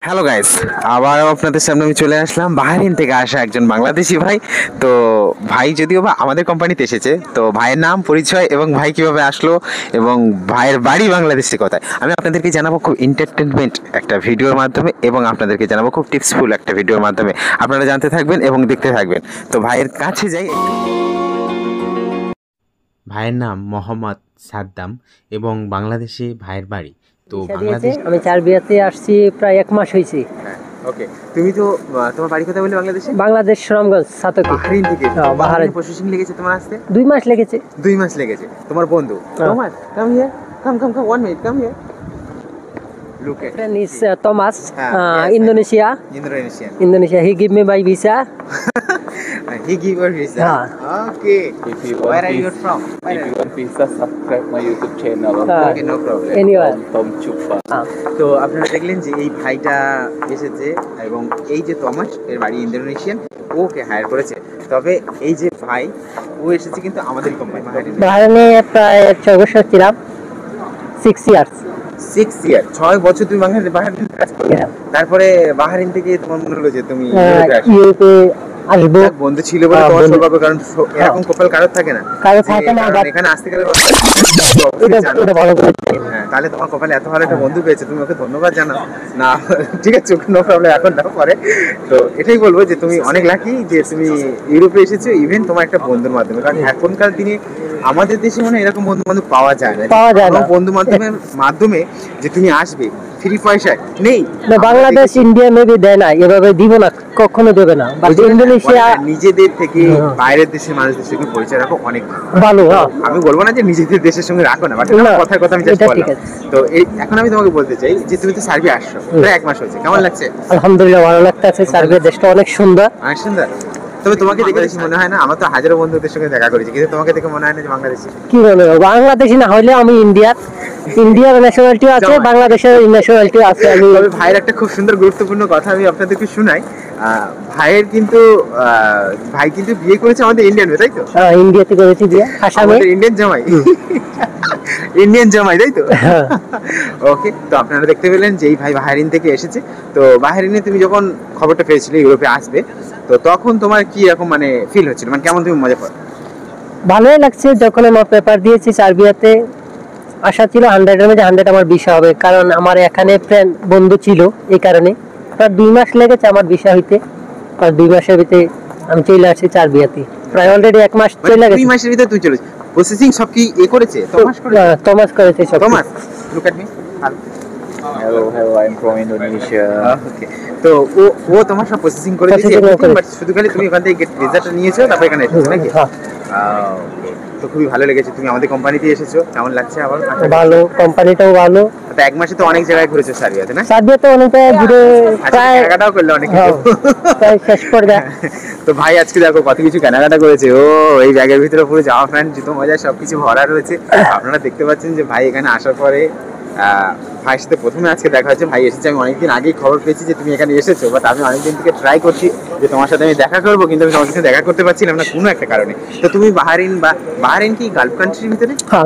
Hello guys, আবারও আপনাদের সামনে আমি চলে আসলাম বাহরিন থেকে আসা একজন বাংলাদেশি ভাই। তো ভাই যদিও বা আমাদের কোম্পানিতে এসেছে, তো ভাইয়ের নাম পরিচয় এবং ভাই কিভাবে আসলো এবং ভাইয়ের বাড়ি বাংলাদেশে কোথায় আমি আপনাদেরকে জানাবো খুব এন্টারটেনমেন্ট একটা ভিডিওর মাধ্যমে, এবং আপনাদেরকে জানাবো খুব টিপসফুল একটা ভিডিওর মাধ্যমে। আপনারা জানতে থাকবেন এবং দেখতে থাকবেন। তো ভাইয়ের কাছে যাই। ভাইয়ের নাম মোহাম্মদ সাদ্দাম এবং বাংলাদেশে ভাইয়ের বাড়ি। তো বাংলাদেশ আমি সার্বিয়াতে আসছি প্রায় 1 মাস হয়েছে। ওকে, তুমি তো তোমার বাড়ি কোথায় বলে বাংলাদেশে? বাংলাদেশ সুনামগঞ্জ সাতকি। বাহরিন থেকে বাহরিন প্রসেসিং লেগেছে তোমার আসতে? 2 মাস লেগেছে। 2 মাস লেগেছে। তোমার বন্ধু তোমার come here, come 1 minute, come here. Look at friend is Thomas, yes, Indonesia. Indonesian. Indonesia. He give me my visa. He give her visa. Okay. If you Where want are you visa, from? if you want visa, subscribe my YouTube channel. Okay, no problem. Anywhere. Tom Chupa. তো আপনারা দেখলেন যে এই ভাইটা এসেছে এবং এই যে তমাস এর বাড়ি ইন্দোনেশিয়ান, ওকে হায়ার করেছে। তবে এই যে ভাই, ও এসেছে কিন্তু আমাদের কোম্পানি বাহরাইনে প্রায় 6 বছর ছিলাম। 6 years. 6 ইয়ার, 6 বছর তুমি বাহরাইনে কাজ করলে। তারপরে বাহরাইন থেকে তোমার মনে হলো যে তুমি ইউরোপে আসবো। বন্ধু ছিল বলে তোমার সৌভাগ্য, কারণ এরকম কপাল কারোর থাকে না। কারো থাকে না, কারণ এখানে আসতে গেলে এটা ভালো করে। হ্যাঁ, তাহলে তোমার কপালে এত ভালো একটা বন্ধু পেয়েছে, তুমি ওকে ধন্যবাদ জানাও। না ঠিক আছে, নো প্রবলেম, এখন না পরে। তো এটাই বলবো যে তুমি অনেক লাকি যে তুমি ইউরোপে এসেছো, ইভেন তোমার একটা বন্ধুর মাধ্যমে। কারণ এখনকার দিনে আমাদের দেশে মানে এরকম বন্ধু বান্ধব পাওয়া যায় না। বন্ধু মাধ্যমে যে তুমি আসবে ফ্রি পয়সা নেই। বাংলাদেশ ইন্ডিয়া মেবি দেয় না, এভাবে দিব না, কখনো দেবে না। বাট ইন্দোনেশিয়া নিজেদের থেকে বাইরের দেশের মানুষদের সঙ্গে পরিচয় রাখো অনেক ভালো। আমি বলবো না যে নিজেদের দেশের সঙ্গে রাখো না, বাট কথার কথা আমি জাস্ট বললাম। তো এখন আমি তোমাকে বলতে চাই যে তুমি তো সার্বিয়া আসছো, প্রায় 1 মাস হয়েছে, কেমন লাগছে? আলহামদুলিল্লাহ ভালো লাগতেছে। সার্বিয়া দেশটা অনেক সুন্দর। অনেক সুন্দর। তবে তোমাকে দেখে বেশি মনে হয় না, আমার তো হাজারো বন্ধুদের সঙ্গে দেখা করেছি, কিন্তু তোমাকে দেখে মনে হয় না যে বাংলাদেশি। কি বলে, বাংলাদেশি না হলে আমি ইন্ডিয়ার ন্যাশনালিটি আছে, বাংলাদেশের ন্যাশনালিটি আছে। আমি তবে ভাইয়ের একটা খুব সুন্দর গুরুত্বপূর্ণ কথা আমি আপনাদেরকে শোনাই। ভাইয়ের কিন্তু ভাই কিন্তু বিয়ে করেছে আমাদের ইন্ডিয়ান, তাই তো? ইন্ডিয়াতে করেছি বিয়ে, আসামে। ইন্ডিয়ান জামাই, ইন্ডিয়ান জামাই, তাই তো? ওকে, তো আপনারা দেখতে পেলেন যে এই ভাই বাহরিন থেকে এসেছে। তো বাহরিনে তুমি যখন খবরটা পেয়েছিলে ইউরোপে আসবে, তো তখন তোমার কি এরকম মানে ফিল হচ্ছিল, মানে কেমন তুমি মজা করো? ভালোই লাগছে। যখন আমার পেপার দিয়েছি সার্বিয়াতে, আশা ছিল 100 এর মধ্যে 100 আমার ভিসা হবে, কারণ আমার এখানে ফ্রেন্ড বন্ধু ছিল। এই কারণে প্রায় 2 মাস লেগেছে আমার ভিসা হইতে। আর 2 মাসের ভিতরে আমি চলে আসছি সার্বিয়াতে। প্রায় অলরেডি 1 মাস চলে গেছে। 2 মাসের ভিতরে তুই চলে প্রসেসিং সব কি করেছে? তোমাস করেছে সব। Tomas, look at me. Hello, I'm from Indonesia. ওকে, তো ও তোমার সব প্রসেসিং করে দিয়েছে, বাট শুধু খালি তুমি ওখান থেকে ভিসাটা নিয়েছো, তারপর এখানে এসেছো নাকি? তো খুবই ভালো লেগেছে। তুমি আমাদের কোম্পানিতে এসেছো, কেমন লাগছে? আবার ভালো, কোম্পানিটাও ভালো। তো 1 মাসে তো অনেক জায়গায় ঘুরেছো সার্বিয়াতে, না? সার্বিয়াতে অনেক জায়গায় ঘুরে প্রায় কেনাকাটাও করলে অনেক কিছু, প্রায় শেষ করে দেয়। তো ভাই আজকে দেখো কত কিছু কেনাকাটা করেছে। ও এই ব্যাগের ভিতরে পুরো জামা প্যান্ট জুতো মজা সবকিছু ভরা রয়েছে। আপনারা দেখতে পাচ্ছেন যে ভাই এখানে আসার পরে ভাইয়ের সাথে প্রথমে আজকে দেখা হচ্ছে। ভাই এসেছে, আমি অনেকদিন আগেই খবর পেয়েছি যে তুমি এখানে এসেছো, বাট আমি অনেকদিন থেকে ট্রাই করছি যে তোমার সাথে আমি দেখা করবো, কিন্তু আমি তোমার সাথে দেখা করতে পারছিলাম না কোনো একটা কারণে। তো তুমি বাহরিন কি গালফ কান্ট্রির ভিতরে? হ্যাঁ,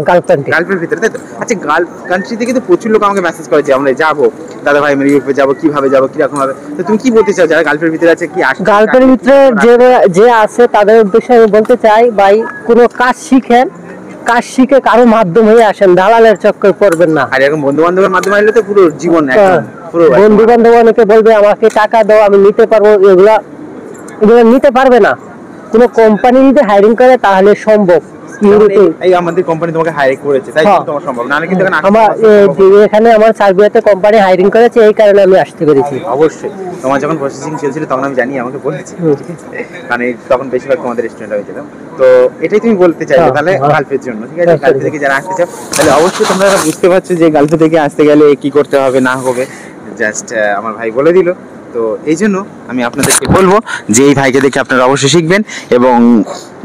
গালফের ভিতরে, তাই তো? আচ্ছা, গালফ কান্ট্রি থেকে তো প্রচুর লোক আমাকে মেসেজ করে যে আমরা যাবো, দাদা ভাই আমরা ইউরোপে যাবো, কিভাবে যাবো, কিরকম হবে। তো তুমি কি বলতে চাও যারা গালফের ভিতরে আছে? কি গালফের ভিতরে যে আছে তাদের উদ্দেশ্যে আমি বলতে চাই, ভাই কোনো কাজ শিখেন, কাজ শিখে কারো মাধ্যম হয়ে আসেন, দালালের চক্কর পড়বেন না। আর এরকম বন্ধু বান্ধবের মাধ্যমে আসলে তো পুরো জীবন পুরো বন্ধু বান্ধব অনেকে বলবে আমাকে টাকা দাও আমি নিতে পারবো, এগুলা নিতে পারবে না। কোনো কোম্পানি যদি হায়ারিং করে তাহলে সম্ভব। এই আমাদের কোম্পানি তোমাকে হায়ার করেছে, তাই তোমার সম্ভব না, কিন্তু এখানে আমার সার্বিয়াতে কোম্পানি হায়ারিং করেছে, এই কারণে আমি আসতে পেরেছি। অবশ্যই তোমার যখন প্রসেসিং চলছিল তখন আমি জানি, আমাকে বলেছি, কারণ তখন বেশিরভাগ তোমাদের রেস্টুরেন্ট হয়েছিল। তো এটাই তুমি বলতে চাইছো তাহলে গালফের জন্য, ঠিক আছে? গালফে থেকে যারা আসতে চাও তাহলে অবশ্যই তোমরা বুঝতে পারছো যে গালফে থেকে আসতে গেলে কি করতে হবে না হবে, জাস্ট আমার ভাই বলে দিল। তো এই জন্য আমি আপনাদেরকে বলবো যে এই ভাইকে দেখে আপনারা অবশ্যই শিখবেন এবং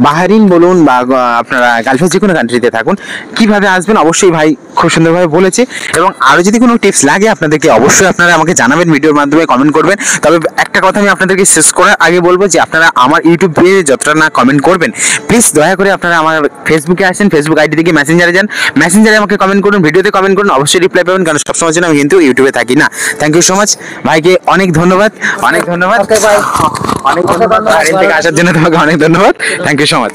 বাহারিন বলুন বা আপনারা গালফের যে কোনো কান্ট্রিতে থাকুন কিভাবে আসবেন অবশ্যই ভাই খুব সুন্দরভাবে বলেছে। এবং আরও যদি কোনো টিপস লাগে আপনাদেরকে অবশ্যই আপনারা আমাকে জানাবেন, ভিডিওর মাধ্যমে কমেন্ট করবেন। তবে একটা কথা আমি আপনাদেরকে শেষ করার আগে বলবো যে আপনারা আমার ইউটিউব পেজে যতটা না কমেন্ট করবেন, প্লিজ দয়া করে আপনারা আমার ফেসবুকে আসেন, ফেসবুক আইডি থেকে মেসেঞ্জারে যান, মেসেঞ্জারে আমাকে কমেন্ট করুন, ভিডিওতে কমেন্ট করুন, অবশ্যই রিপ্লাই পাবেন, কারণ সবসময় জন্য আমি কিন্তু ইউটিউবে থাকি না। থ্যাংক ইউ সো মাচ ভাইকে, অনেক ধন্যবাদ, অনেক ধন্যবাদ, ওকে ভাই, অনেক ধন্যবাদ বাহারিন থেকে আসার জন্য, তোমাকে অনেক ধন্যবাদ। Thank you so much.